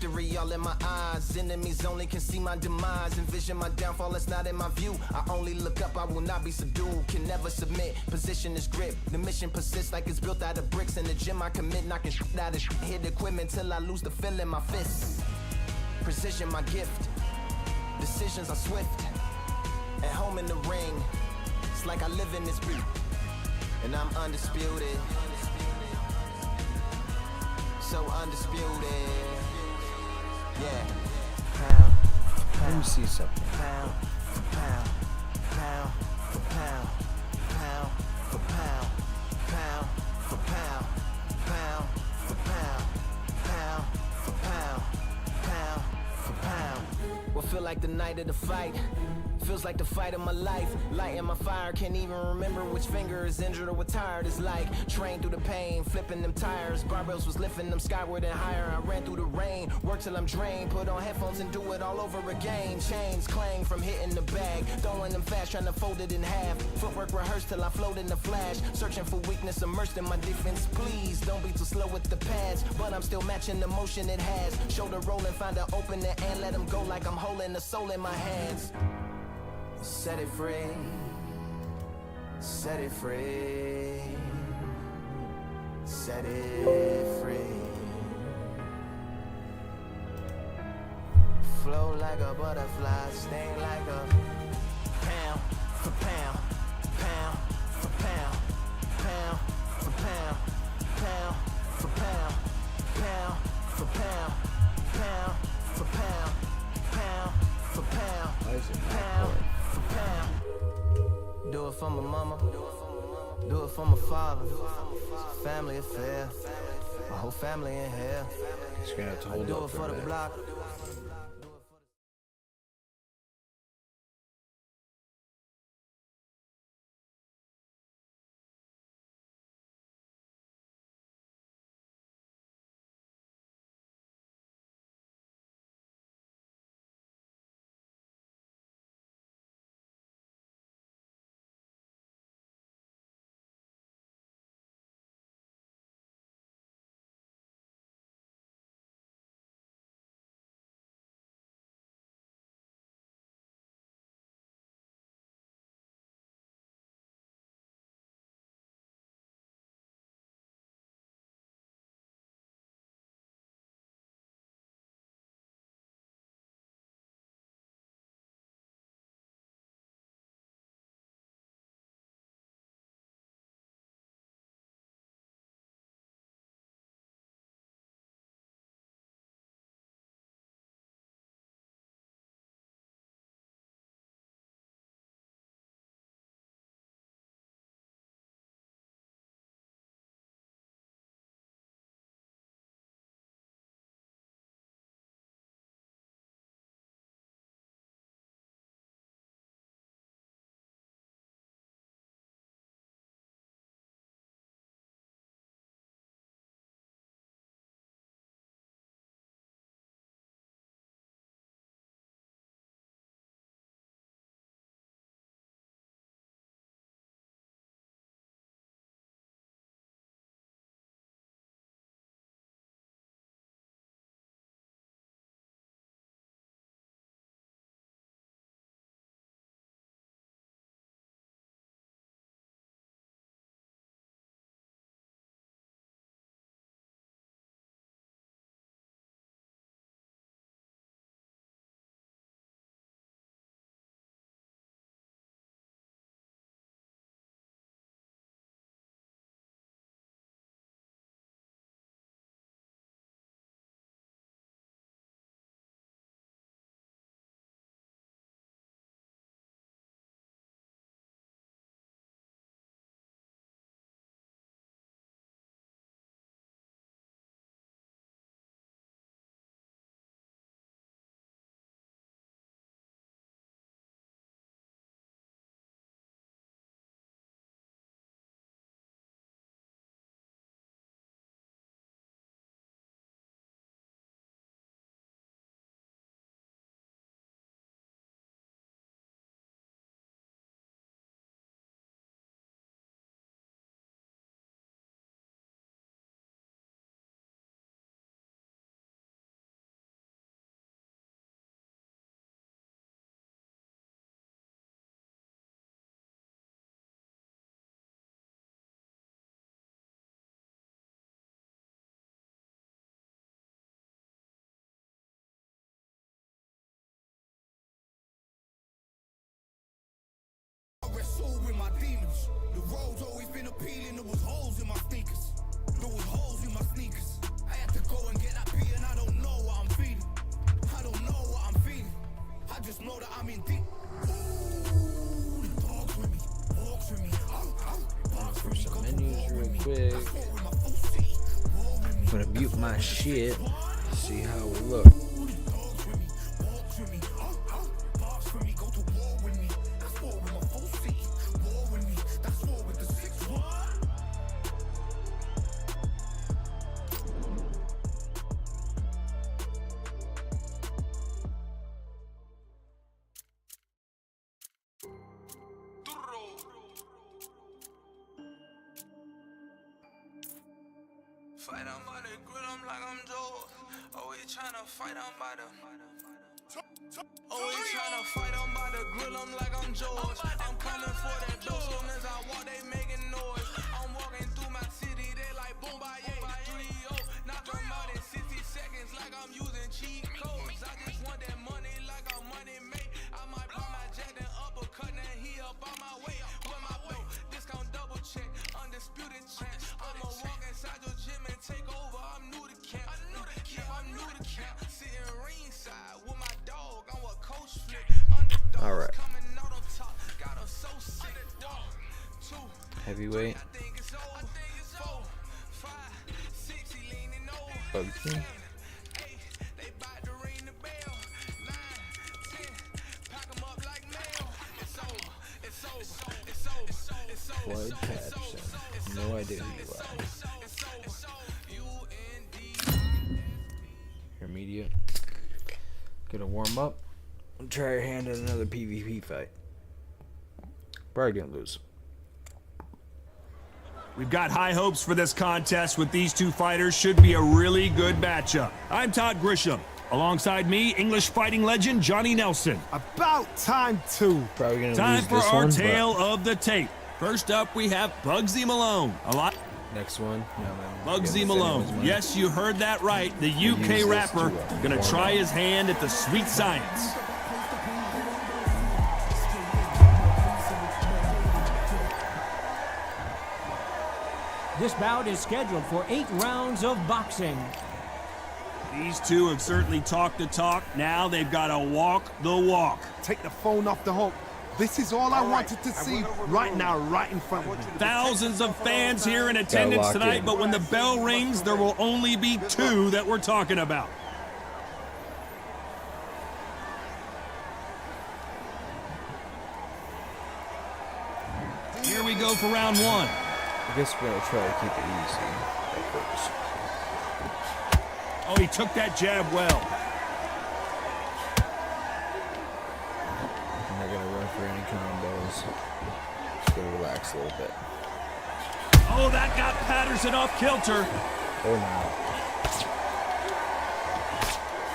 victory all in my eyes. Enemies only can see my demise. Envision my downfall, it's not in my view. I only look up, I will not be subdued. Can never submit, position is grip. The mission persists like it's built out of bricks. In the gym I commit, knocking shit out of shit. Hit equipment till I lose the feel in my fists. Precision my gift. Decisions are swift. At home in the ring, it's like I live in this beat. And I'm undisputed. So undisputed. Yeah. Pound, Let me see something. pound for pound, pound for pound, pound for pound, pound for pound, pound for pound, pound for pound, pound for pound. What feel like the night of the fight? Feels like the fight of my life. Lighting my fire, can't even remember which finger is injured or what tired is like. Trained through the pain, flipping them tires. Barbells was lifting them skyward and higher. I ran through the rain, work till I'm drained. Put on headphones and do it all over again. Chains clang from hitting the bag. Throwing them fast, trying to fold it in half. Footwork rehearsed till I float in the flash. Searching for weakness, immersed in my defense. Please, don't be too slow with the pads. But I'm still matching the motion it has. Shoulder rolling, find an opening and let them go like I'm holding the soul in my hands. Set it free, set it free, set it free. Flow like a butterfly, sting like a pound for pound, pound for pound, pound for pound, pound for pound, pound for pound, pound for pound, pound for pound, Why is it not pound. pouring? Do it for my mama, do it for my father. It's a family affair, my whole family in here. Just gonna have to I hold do up it for for a the minute. block. demons. The road's always been appealing. There was holes in my sneakers. There was holes in my sneakers. I had to go and get that beat, and I don't know what I'm feeling. I don't know what I'm feeling. I just know that I'm in deep. Ooh, the dogs with me. Walks with me. Barks with me. Some menus real quick. I'm gonna mute my shit. See how we look. Fight on by the grill, I'm like I'm Joe. Always tryna fight on by the. Always tryna fight on by the grill, I'm like I'm George. I'm coming for that dough, soon as I walk, they making noise. I'm walking through my city, they like boom by 3-0. Knock them out in 60 seconds, like I'm using cheat codes. I just want that money, like I'm money made. I might pop my jack, then uppercut, then he up on my way. With my belt, discount double check, undisputed champ. I'ma walk inside your gym and take over. I'm new to camp. I'm new to camp. Sitting ringside with my dog on what coach flip. All right. Coming out on top, got her so sick. Heavyweight. I think it's over. 4, 5, 6, he leaning over. Okay. 8, they bout to ring the bell. 9, 10, pack 'em up like mail. It's over. It's over. It's over. It's over. Floyd Patterson. No idea who you are. Intermediate. Gonna warm up and try your hand at another PvP fight. Probably gonna lose. We've got high hopes for this contest with these two fighters. Should be a really good matchup. I'm Todd Grisham. Alongside me, English fighting legend Johnny Nelson. About time too. Probably gonna Time lose for this our one, tale of the tape. First up, we have Bugsy Malone. next one. Yeah, Bugsy Malone. Yes, you heard that right. The UK rapper gonna try his hand at the sweet science. This bout is scheduled for 8 rounds of boxing. These two have certainly talked the talk. Now they've got to walk the walk. Take the phone off the hook. This is all I wanted to see right now, right in front of me. Thousands of fans here in attendance tonight, but when the bell rings, there will only be 2 that we're talking about. Here we go for round 1. I guess we're gonna try to keep it easy at first. Oh, he took that jab well. I'm not gonna run for any combos. Just gonna relax a little bit. Oh, that got Patterson off kilter. Or not.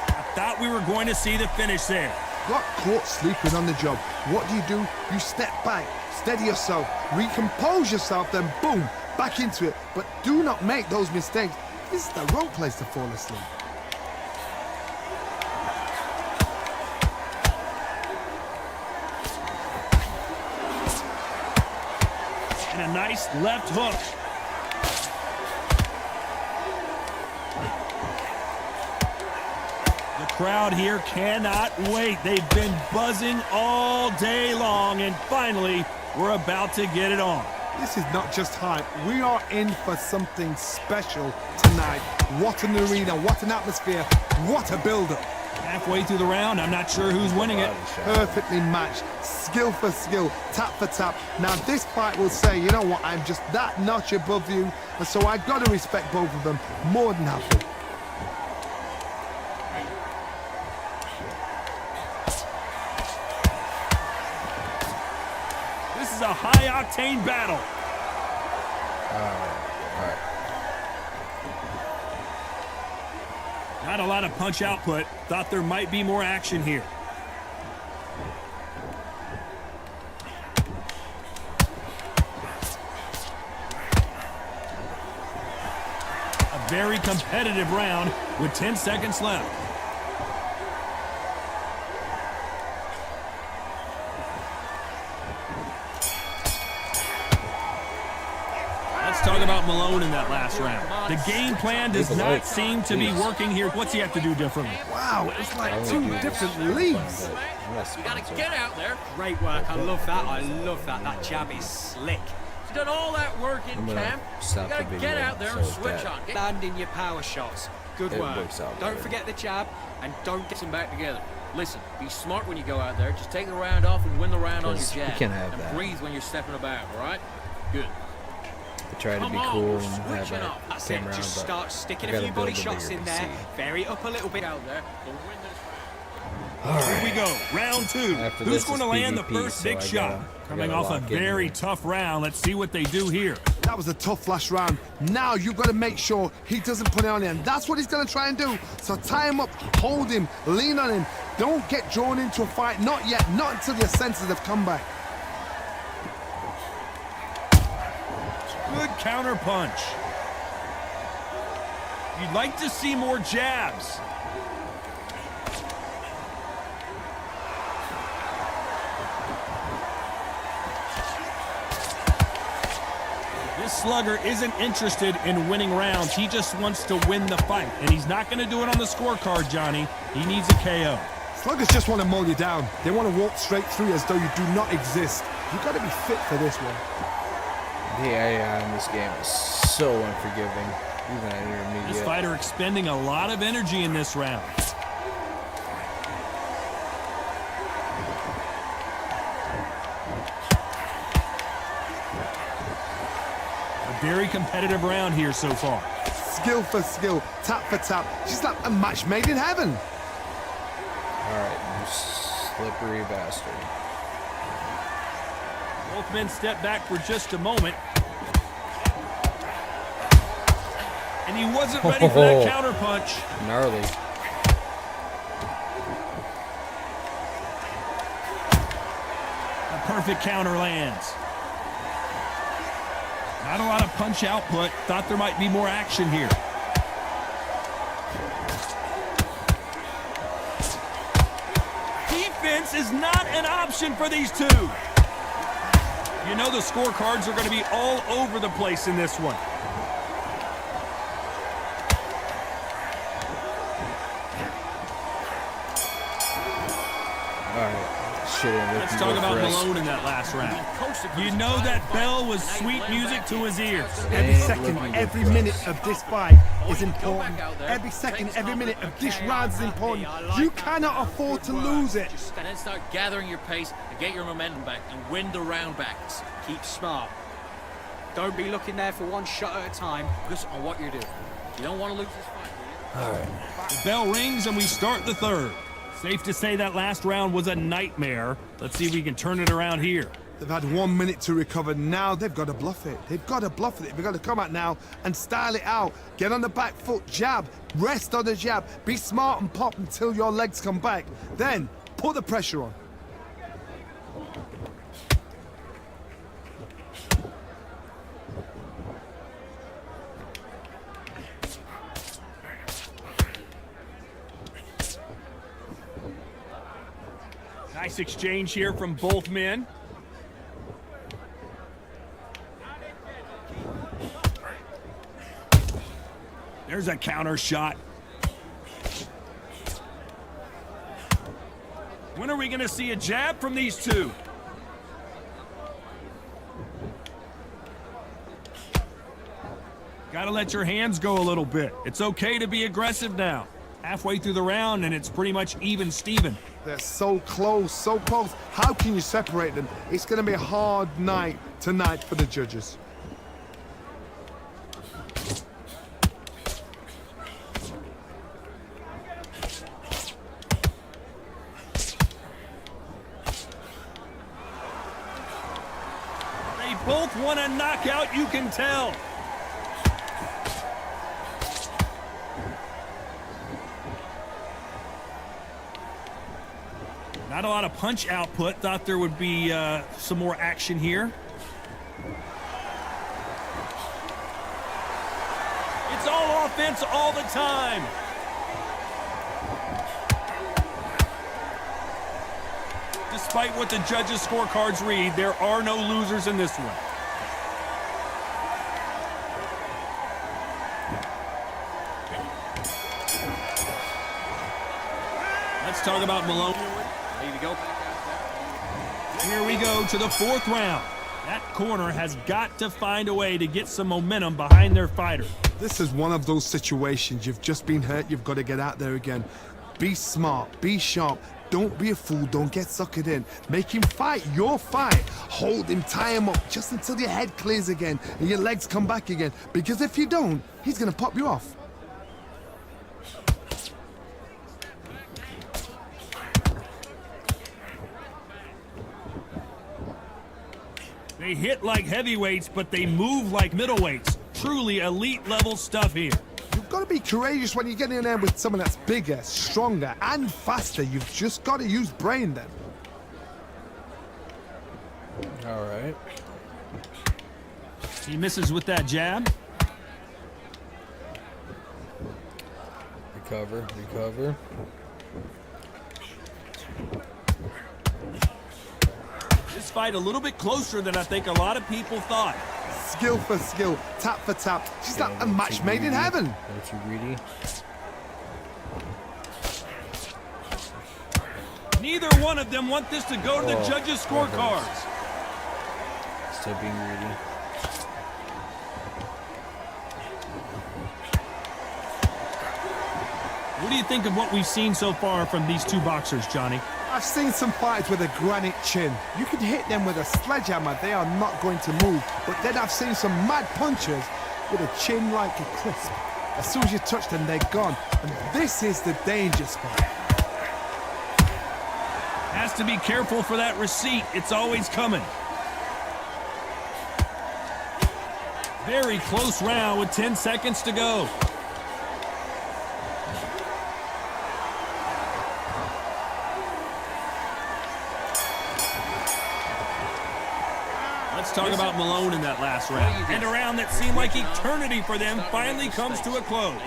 I thought we were going to see the finish there. Got caught sleeping on the job. What do? You step back, steady yourself, recompose yourself, then boom, back into it. But do not make those mistakes. This is the wrong place to fall asleep. And a nice left hook. The crowd here cannot wait. They've been buzzing all day long, and finally, we're about to get it on. This is not just hype. We are in for something special tonight. What an arena, what an atmosphere, what a build-up. Halfway through the round, I'm not sure who's winning it. Perfectly matched, skill for skill, tap for tap. Now this fight will say, you know what, I'm just that notch above you, and so I've got to respect both of them more than happy. This is a high-octane battle. All right. Not a lot of punch output. Thought there might be more action here. A very competitive round with 10 seconds left. Malone in that last round. The game plan does not seem to be working here. What's he have to do differently? Wow, it's like two different leagues. You gotta get out there. Great work. I love that. I love that. That jab is slick. You've done all that work in camp. You gotta get out there and switch on. Land in your power shots. Good work. Don't forget the jab and don't get them back together. Listen, be smart when you go out there. Just take the round off and win the round on your jab. You can't have and that. breathe when you're stepping about, all right? Good. I try to be cool and have a That's came it. around, Just but start sticking I a gotta few build body a shots bigger in there. PC. Vary it up a little bit out there. We'll win this. Here we go, round 2. After Who's this going to is land the PvP, first so big I shot? gotta Coming off a lock in very here. tough round. Let's see what they do here. That was a tough last round. Now you've got to make sure he doesn't put it on him. That's what he's going to try and do. So tie him up, hold him, lean on him. Don't get drawn into a fight. Not yet. Not until your senses have come back. Good counter punch. You'd like to see more jabs. This slugger isn't interested in winning rounds. He just wants to win the fight. And he's not going to do it on the scorecard, Johnny. He needs a KO. Sluggers just want to mow you down. They want to walk straight through you as though you do not exist. You've got to be fit for this one. The AI in this game is so unforgiving, even at intermediate. This fighter expending a lot of energy in this round. A very competitive round here so far. Skill for skill, tap for tap. She's like a match made in heaven. Alright, you slippery bastard. Both men step back for just a moment. And he wasn't ready for that counter punch. Gnarly. A perfect counter lands. Not a lot of punch output. Thought there might be more action here. Defense is not an option for these two. You know the scorecards are going to be all over the place in this one. Let's talk about Malone in that last round. You know that bell was sweet music to his ears. Every second, every minute of this fight is important. Every second, every minute of this round is important. You cannot afford to lose it. And then start gathering your pace and get your momentum back and win the round back. Keep smart. Don't be looking there for one shot at a time. Focus on what you're doing. You don't want to lose this fight, do you? The bell rings and we start the third. Safe to say that last round was a nightmare. Let's see if we can turn it around here. They've had 1 minute to recover. Now they've got to bluff it. They've got to bluff it. They've got to come out now and style it out. Get on the back foot, jab, rest on the jab. Be smart and pop until your legs come back. Then put the pressure on. Nice exchange here from both men. There's a counter shot. When are we going to see a jab from these two? Got to let your hands go a little bit. It's okay to be aggressive now. Halfway through the round and it's pretty much even Steven. They're so close, so close. How can you separate them? It's going to be a hard night tonight for the judges. They both want a knockout, you can tell. Not a lot of punch output. Thought there would be some more action here. It's all offense all the time. Despite what the judges' scorecards read, there are no losers in this one. Let's talk about Malone. Here we go. Here we go to the 4th round. That corner has got to find a way to get some momentum behind their fighter. This is one of those situations. You've just been hurt. You've got to get out there again. Be smart. Be sharp. Don't be a fool. Don't get suckered in. Make him fight your fight. Hold him, tie him up just until your head clears again and your legs come back again. Because if you don't, he's going to pop you off. They hit like heavyweights, but they move like middleweights. Truly elite level stuff here. You've got to be courageous when you get in there with someone that's bigger, stronger, and faster. You've just got to use brain then. All right. He misses with that jab. Recover, recover. This fight a little bit closer than I think a lot of people thought. Skill for skill, tap for tap. She's like a match made in heaven. Not too greedy. Neither one of them want this to go to the judges' scorecards. Still being greedy. What do you think of what we've seen so far from these two boxers, Johnny? I've seen some fights with a granite chin. You could hit them with a sledgehammer, they are not going to move. But then I've seen some mad punchers with a chin like a crisp. As soon as you touch them, they're gone. And this is the danger spot. Has to be careful for that receipt. It's always coming. Very close round with 10 seconds to go. Let's talk about Malone in that last round. And a round that seemed like eternity for them finally comes to a close.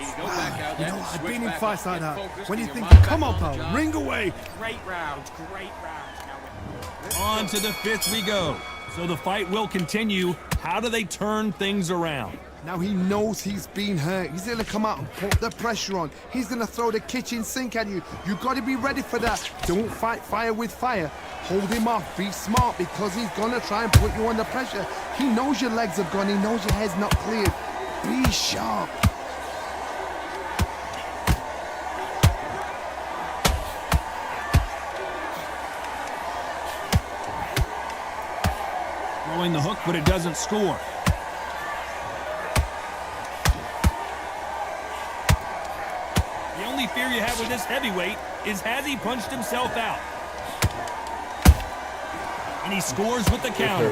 You know, I've been in fights like that. When you think, come on, pal, ring away. Great rounds, great rounds. On to the 5th we go. So the fight will continue. How do they turn things around? Now he knows he's been hurt. He's going to come out and put the pressure on. He's going to throw the kitchen sink at you. You've got to be ready for that. Don't fight fire with fire. Hold him off. Be smart because he's going to try and put you under pressure. He knows your legs are gone. He knows your head's not cleared. Be sharp. Throwing the hook, but it doesn't score. The only fear you have with this heavyweight is has he punched himself out? And he scores with the counter.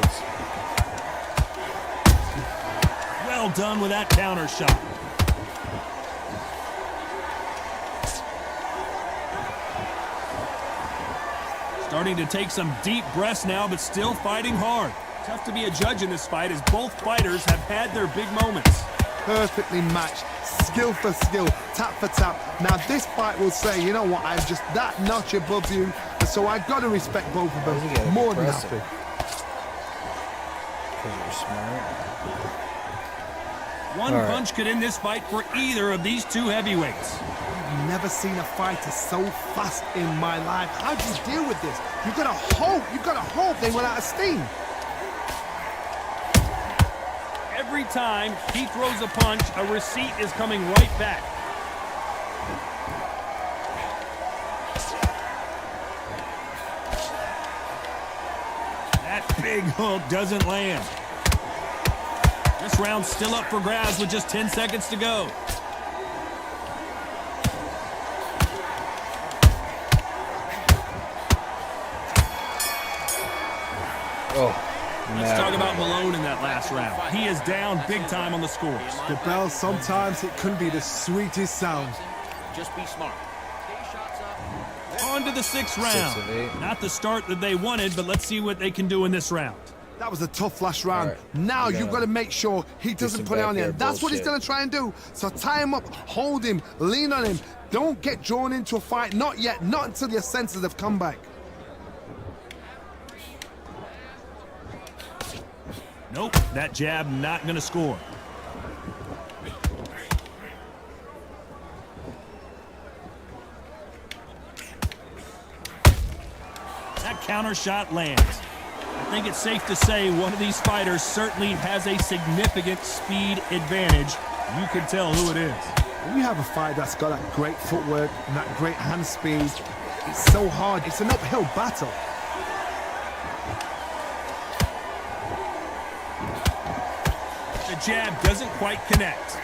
Well done with that counter shot. Starting to take some deep breaths now, but still fighting hard. Tough to be a judge in this fight as both fighters have had their big moments. Perfectly matched. Skill for skill, tap for tap. Now this fight will say, you know what, I'm just that notch above you, so I've got to respect both of them more than happy. Because you're smart. One punch could end this fight for either of these two heavyweights. I've never seen a fighter so fast in my life. How do you deal with this? You've got to hope they run out of steam. Every time he throws a punch, a receipt is coming right back. That big hook doesn't land. This round's still up for grabs with just 10 seconds to go. Let's talk about Malone in that last round. He is down big time on the scores. The bell, sometimes it can be the sweetest sound. Just be smart. On to the 6th round. Not the start that they wanted, but let's see what they can do in this round. That was a tough last round. Right. Now you've got to make sure he doesn't put it on there. That's what he's going to try and do. So tie him up, hold him, lean on him. Don't get drawn into a fight. Not yet. Not until your senses have come back. Nope, that jab not going to score. counter shot lands. I think it's safe to say one of these fighters certainly has a significant speed advantage. You can tell who it is. When you have a fighter that's got that great footwork and that great hand speed, it's so hard. It's an uphill battle. The jab doesn't quite connect.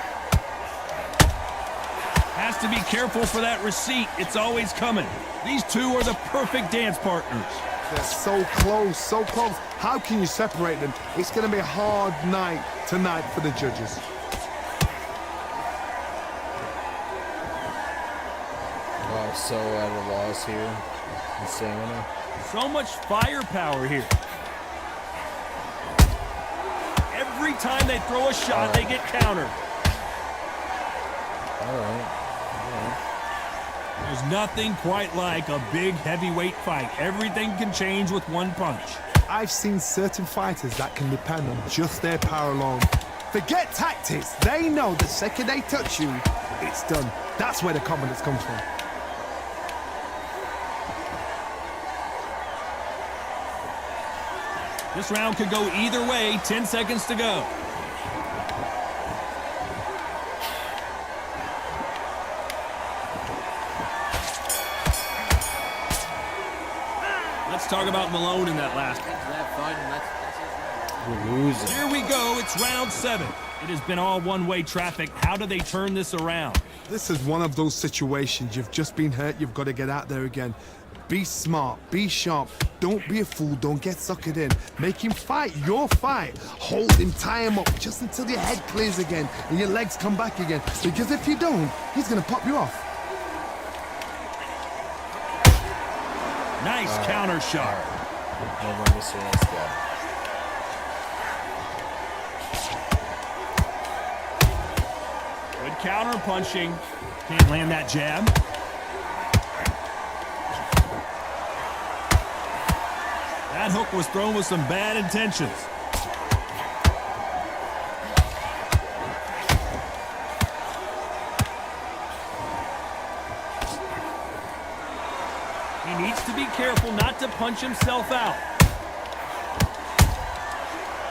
Has to be careful for that receipt. It's always coming. These two are the perfect dance partners. They're so close, so close. How can you separate them? It's going to be a hard night tonight for the judges. Oh, so at a loss here. And stamina. So much firepower here. Every time they throw a shot, they get countered. All right. There's nothing quite like a big heavyweight fight. Everything can change with one punch. I've seen certain fighters that can depend on just their power alone. Forget tactics. They know the second they touch you, it's done. That's where the confidence comes from. This round could go either way. 10 seconds to go. Let's talk about Malone in that last. We're losing. Here we go. It's round 7. It has been all one-way traffic. How do they turn this around? This is one of those situations. You've just been hurt. You've got to get out there again. Be smart. Be sharp. Don't be a fool. Don't get suckered in. Make him fight your fight. Hold him. Tie him up just until your head clears again and your legs come back again. Because if you don't, he's going to pop you off. Nice counter shot. No more Mr. Nice Guy. Good counter punching. Can't land that jab. That hook was thrown with some bad intentions. He needs to be careful not to punch himself out.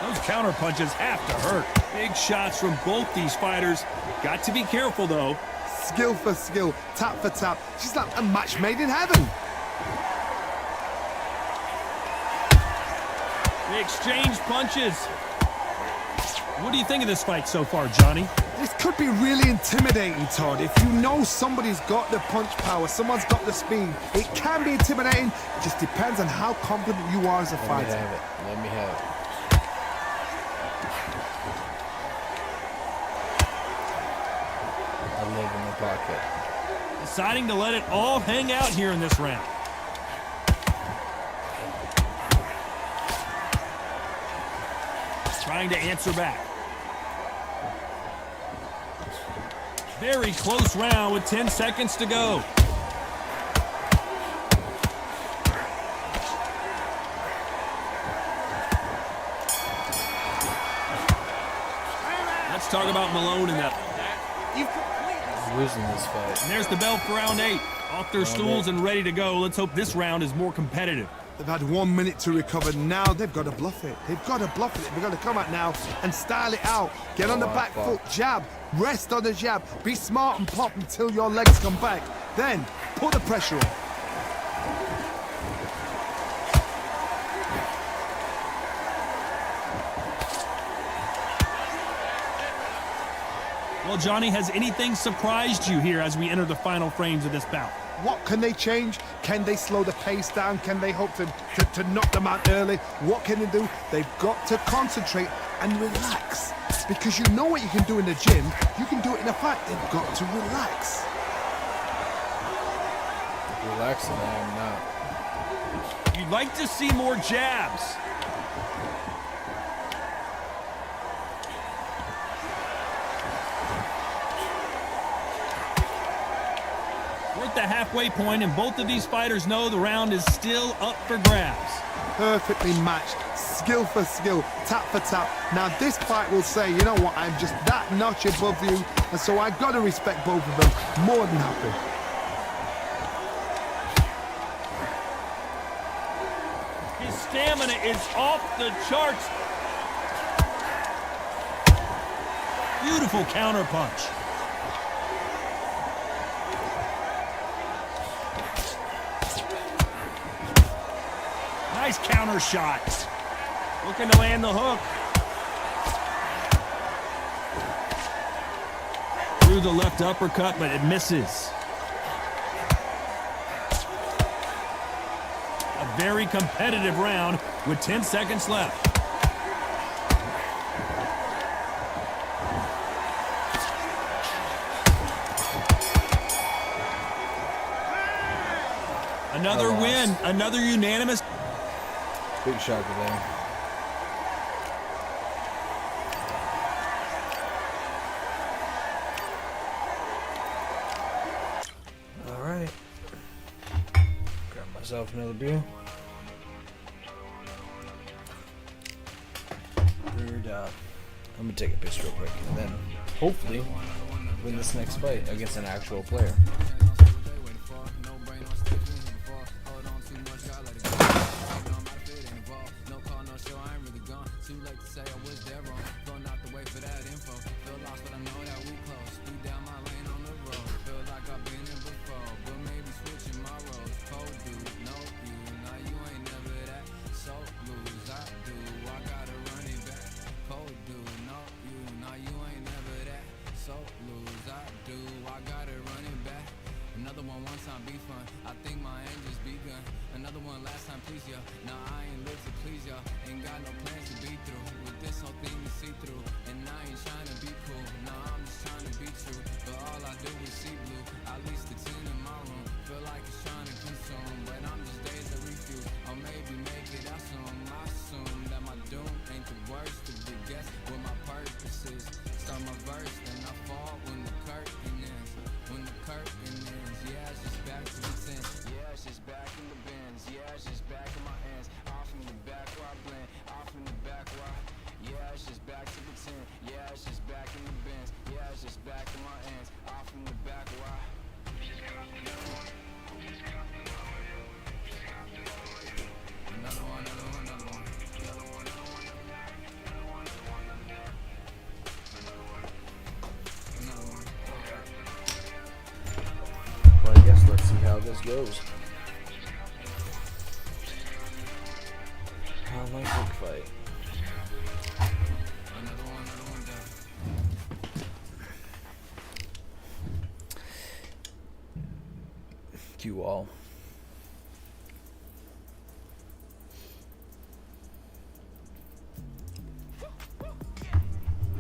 Those counter punches have to hurt. Big shots from both these fighters. Got to be careful, though. Skill for skill, tap for tap. She's like a match made in heaven. They exchange punches. What do you think of this fight so far, Johnny? This could be really intimidating, Todd. If you know somebody's got the punch power, someone's got the speed, it can be intimidating. It just depends on how confident you are as a fighter. Let me have it. Let me have it. I live in the pocket. Deciding to let it all hang out here in this round. Trying to answer back. Very close round with 10 seconds to go. Let's talk about Malone in that. Losing this fight. And there's the bell for round 8. Off their stools and ready to go. Let's hope this round is more competitive. They've had 1 minute to recover. Now they've got to bluff it. They've got to bluff it. They've got to come out now and style it out. Get on the back foot, jab, rest on the jab. Be smart and pop until your legs come back. Then put the pressure on. Well, Johnny, has anything surprised you here as we enter the final frames of this bout? What can they change? Can they slow the pace down? Can they hope to knock them out early? What can they do? They've got to concentrate and relax. Because you know what you can do in the gym, you can do it in a fight. They've got to relax. Relaxing, I am not. You'd like to see more jabs. We're at the halfway point, and both of these fighters know the round is still up for grabs. Perfectly matched, skill for skill, tap for tap. Now this fight will say, you know what, I'm just that notch above you, and so I've got to respect both of them more than happy. stamina is off the charts. Beautiful counter punch. Nice counter shot. Looking to land the hook. Through the left uppercut, but it misses. A very competitive round with 10 seconds left. Another win, another unanimous. Big shocker there. All right. Grab myself another beer. Brewed up. I'm gonna take a piss real quick and then hopefully win this next fight against an actual player. How this goes. How my big fight. You all.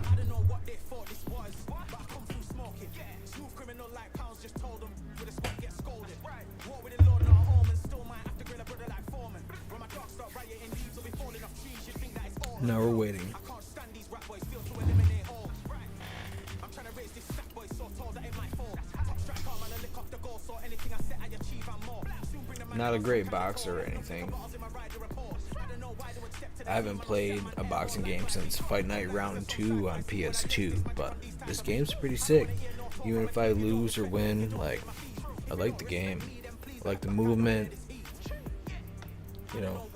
I don't know what they thought this was, but I come through smoking. Smooth criminal like pounds, just told them with a squad get scolded. War with the Lord, not home, and still might have to grill a brother like Foreman. When my dogs start rioting, leaves will be falling off trees. You think that it's all. Now we're waiting. I can't stand these rap boys, feel to eliminate all. I'm trying to raise this sack boy so tall that it might fall. Top strike arm and I lick off the goal, so anything I set I achieve and more. Not a great boxer or anything. I haven't played a boxing game since Fight Night Round 2 on PS2, but this game's pretty sick. Even if I lose or win, like, I like the game. I like the movement. You know,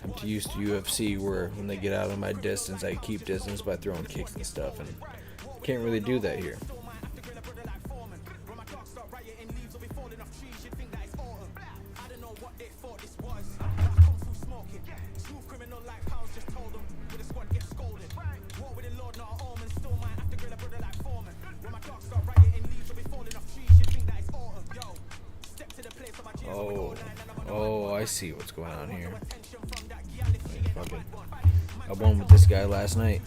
I'm too used to UFC where when they get out of my distance, I keep distance by throwing kicks and stuff, and can't really do that here. Oh, I see what's going on here. Fucking, I won with this guy last night.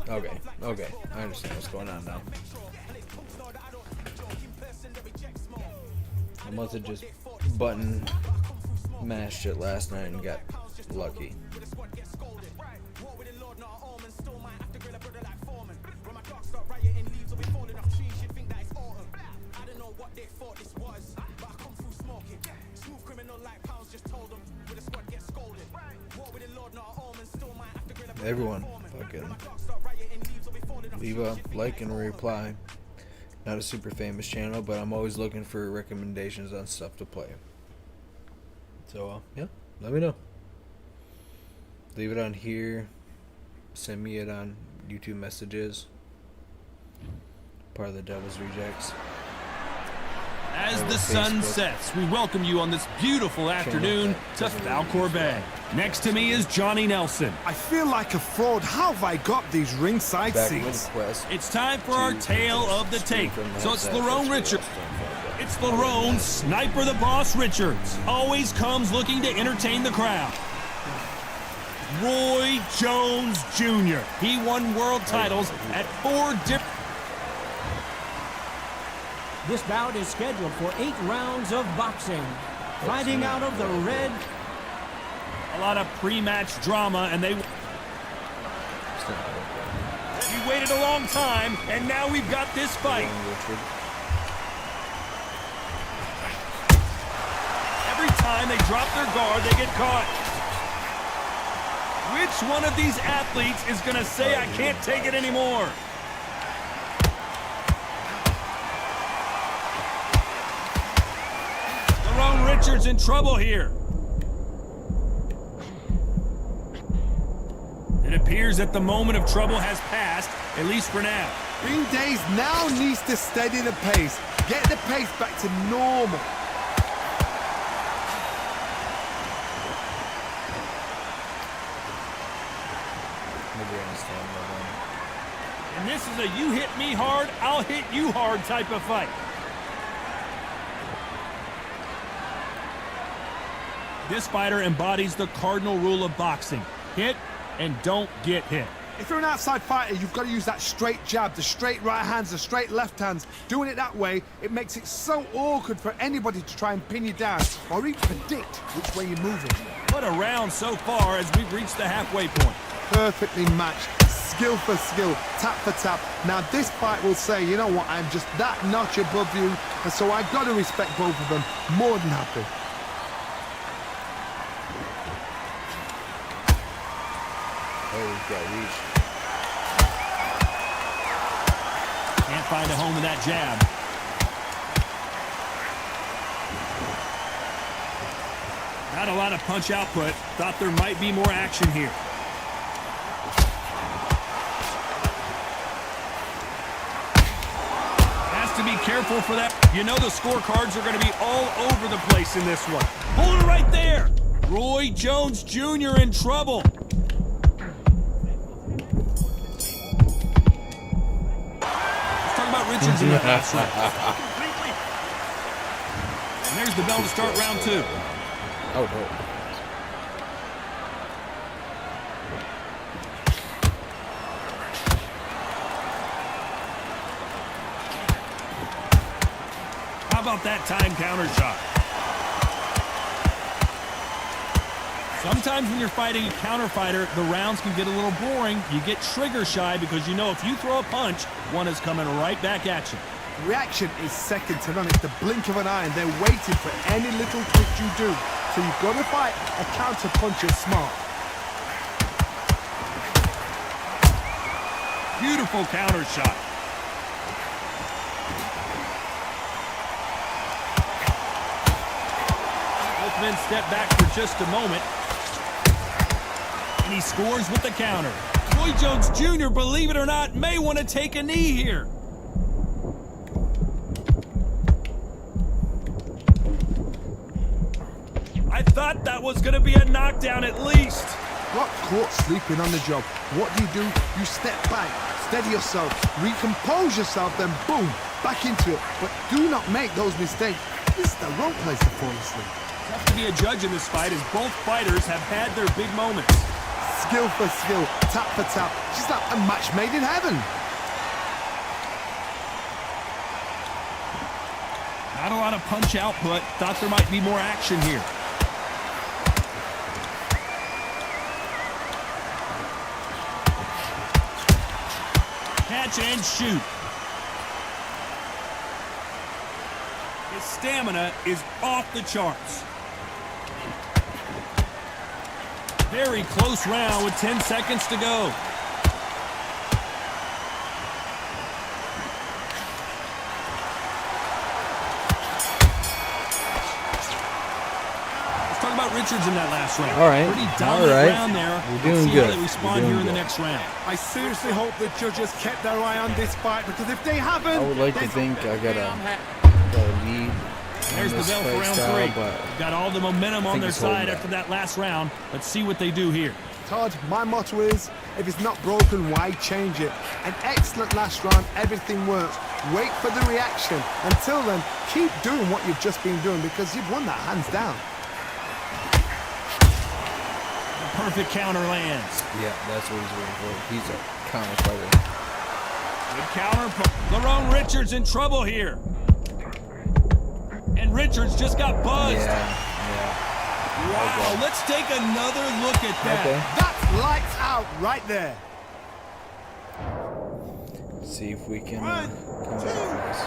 Alright. Okay, I understand what's going on now. I must have just button mashed it last night and got lucky. everyone, fucking leave a like and a reply. Not a super famous channel, but I'm always looking for recommendations on stuff to play. So, yeah, let me know. Leave it on here. Send me it on YouTube messages. Part of the Devil's Rejects. As the sun sets, we welcome you on this beautiful afternoon to Falcor Bay. Next to me is Johnny Nelson. I feel like a fraud. How have I got these ringside seats? It's time for our tale of the tape. So it's Lerone Richards. It's Lerone Sniper the Boss Richards. Always comes looking to entertain the crowd. Roy Jones Jr. He won world titles at 4 different... This bout is scheduled for 8 rounds of boxing. Fighting out of the red. A lot of pre-match drama, and they... We waited a long time, and now we've got this fight. Every time they drop their guard, they get caught. Which one of these athletes is going to say, I can't take it anymore? Lerone Richards in trouble here. It appears that the moment of trouble has passed, at least for now. Green Days now needs to steady the pace. Get the pace back to normal. And this is a you hit me hard, I'll hit you hard type of fight. This fighter embodies the cardinal rule of boxing. Hit and don't get hit. If you're an outside fighter, you've got to use that straight jab, the straight right hands, the straight left hands. Doing it that way, it makes it so awkward for anybody to try and pin you down or even predict which way you're moving. What a round so far as we've reached the halfway point. Perfectly matched, skill for skill, tap for tap. Now this fight will say, you know what, I'm just that notch above you, and so I've got to respect both of them more than happy. Can't find a home in that jab. Not a lot of punch output. Thought there might be more action here. Has to be careful for that. You know the scorecards are going to be all over the place in this one. Hold it right there. Roy Jones Jr. in trouble. Richards in that last round. And there's the bell to start round 2. Oh, no. How about that time counter shot? Sometimes when you're fighting a counter fighter, the rounds can get a little boring. You get trigger shy because you know if you throw a punch, one is coming right back at you. Reaction is second to none. It's the blink of an eye, and they're waiting for any little twitch you do. So you've got to fight a counter puncher smart. Beautiful counter shot. Both men step back for just a moment. And he scores with the counter. Roy Jones Jr., believe it or not, may want to take a knee here. I thought that was going to be a knockdown at least. Got caught sleeping on the job. What do? You step back, steady yourself, recompose yourself, then boom, back into it. But do not make those mistakes. This is the wrong place to fall asleep. Tough to be a judge in this fight as both fighters have had their big moments. Skill for skill, tap for tap. She's like a match made in heaven. Not a lot of punch output. Thought there might be more action here. Catch and shoot. His stamina is off the charts. Very close round with 10 seconds to go. Let's talk about Richards in that last round. All right. Pretty dominant round there. We're Let's doing see good. how they respond here in the next round. I seriously hope the judges kept their eye on this fight, because if they haven't, I would like to think I got a lead. There's the bell for round three. Got all the momentum on their side after that last round. Let's see what they do here. Todd, my motto is, if it's not broken, why change it? An excellent last round, everything works. Wait for the reaction. Until then, keep doing what you've just been doing, because you've won that hands down. Perfect counter lands. Yeah, that's what he's waiting for. He's a counter fighter. Good counter. Lerone Richards in trouble here. And Richards just got buzzed. Yeah. Wow, let's take another look at that. Okay. That's lights out right there. See if we can come back from this.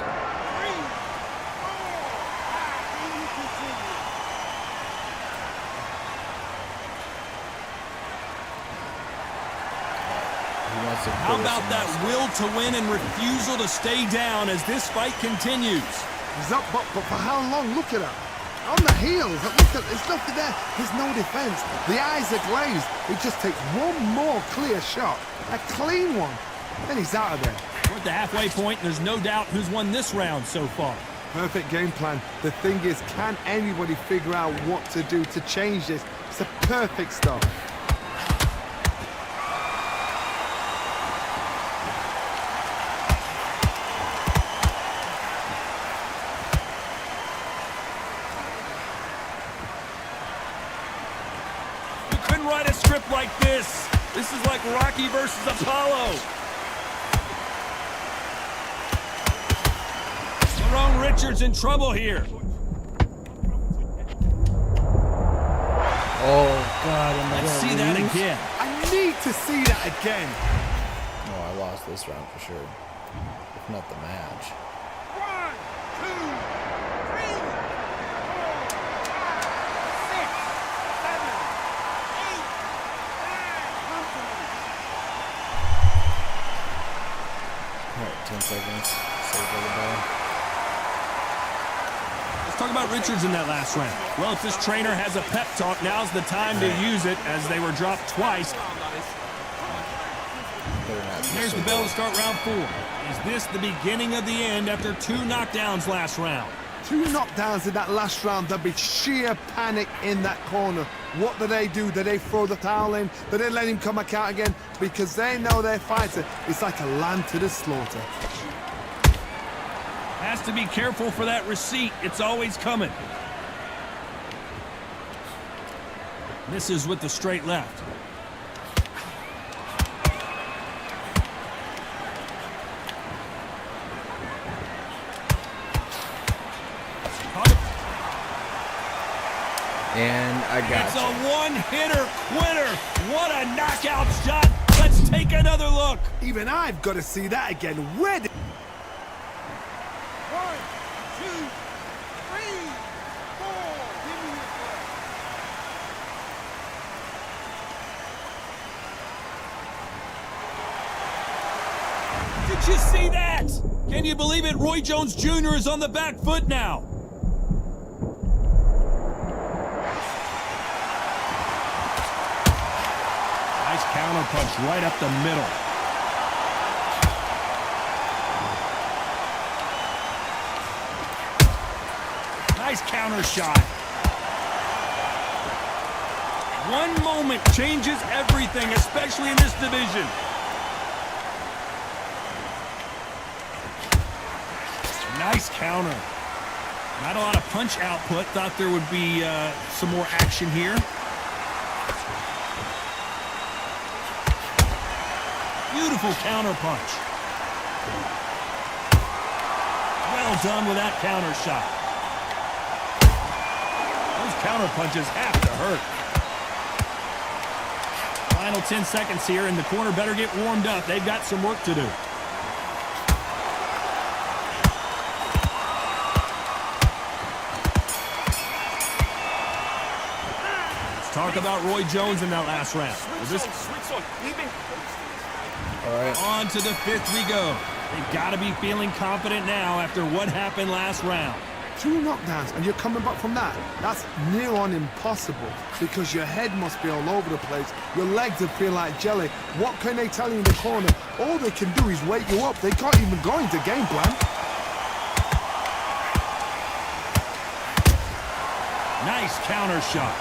How about that will to win and refusal to stay down as this fight continues? He's up, but for how long? Look at him. On the heels. Look at, there's nothing there. There's no defense. The eyes are glazed. He just takes one more clear shot. A clean one. Then he's out of there. We're at the halfway point, and there's no doubt who's won this round so far. Perfect game plan. The thing is, can anybody figure out what to do to change this? It's a perfect start. Write a script like this. This is like Rocky versus Apollo. Lerone Richards in trouble here. Oh, God. Let's see that again. I need to see that again. Oh, I lost this round for sure. If not the match. 1, 2, 3, 4, 6, 7, 8, 9, All right, 10 seconds. Save for the ball. Let's talk about Richards in that last round. Well, if this trainer has a pep talk, now's the time to use it, as they were dropped twice. There's the bell to start round 4. Is this the beginning of the end after 2 knockdowns last round? 2 knockdowns in that last round. There'll be sheer panic in that corner. What do? Do they throw the towel in? Do they let him come back out again? Because they know their fighter. It's like a lamb to the slaughter. Has to be careful for that receipt. It's always coming. Misses with the straight left. And I got It's a one-hitter quitter. What a knockout shot. Let's take another look. Even I've got to see that again. Where did... 1, 2, 3, 4. Give me your Did you see that? Can you believe it? Roy Jones Jr. is on the back foot now. Nice counter punch right up the middle. Nice counter shot. One moment changes everything, especially in this division. Nice counter. Not a lot of punch output. Thought there would be some more action here. Beautiful counter punch. Well done with that counter shot. Those counter punches have to hurt. Final 10 seconds here, and the corner better get warmed up. They've got some work to do. Talk about Roy Jones in that last round. Well, this All right. on to the 5th we go. They've got to be feeling confident now after what happened last round. 2 knockdowns and you're coming back from that. That's near on impossible because your head must be all over the place. Your legs will feel like jelly. What can they tell you in the corner? All they can do is wake you up. They can't even go into game plan. Nice counter shot.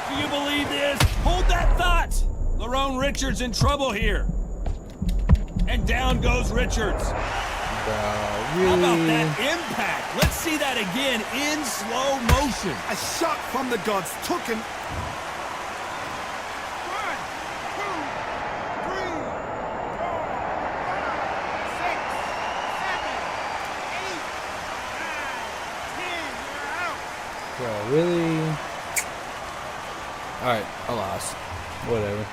Do you believe this? Hold that thought. Lerone Richards in trouble here. And down goes Richards. Really? How about that impact? Let's see that again in slow motion. A shot from the gods took him. 1, 2, 3, 4, 5, 6, 7, 8, 9, 10. You're out. Bro, really? Alright, I lost. Whatever.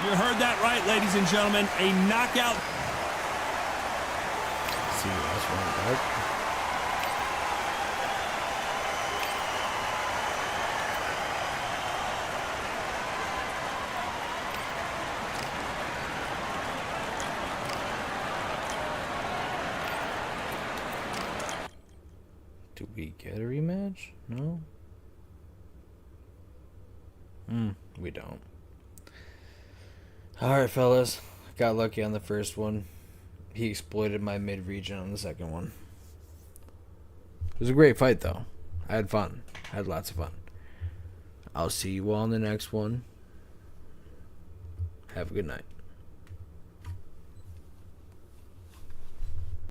You heard that right, ladies and gentlemen. A knockout. See, that's one back. Do we get a rematch? No? We don't. Alright, fellas. Got lucky on the first one. He exploited my mid-region on the second one. It was a great fight, though. I had fun. I had lots of fun. I'll see you all in the next one. Have a good night.